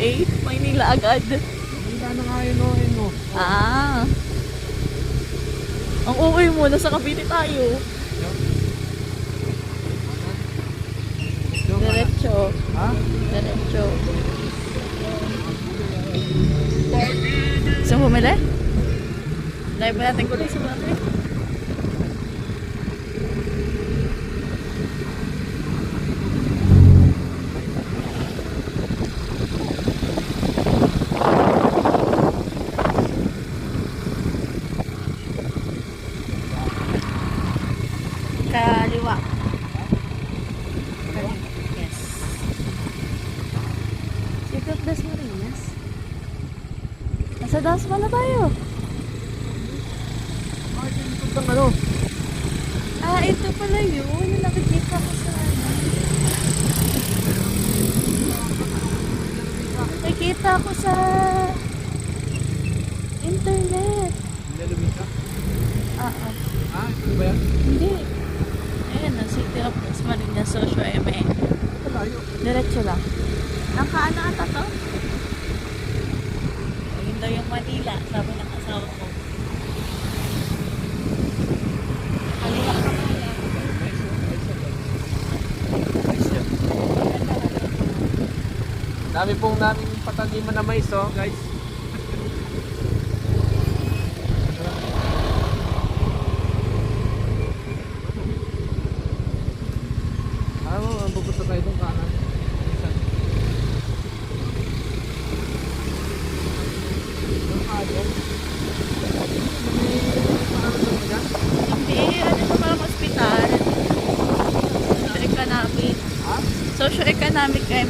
OA. Maynila agad. Hindi na nga yun, no. Ah. Ang OA mo, nasa Cavite tayo. Diretso. Ha? Diretso. Gusto mo bumili? Dahil pa natin kulay sa bakit. Kaliwa. Yes. City of Dasmariñas. Nasa Dasma na tayo. Bakit yung likod ng ano? Ah, ito pala yun. Yung nakikita ko sa ano. Nakikita ko sa internet. Lalabing ka? Oo. Ah, ito ba yan? Hindi. Ayan, ang City of Dasmariñas Socio ME. Malayo. Diretso lang. Nakaano ata to? Ayun daw yung Manila, sabi ng asawa ko. Kaliwa ka pala. Dami pong naming pataniman na mais, oh, guys. Ang pupunta tayo doon kanan. Hindi, ano ito parang hospital. Socio-economic. Ha? Socio-economic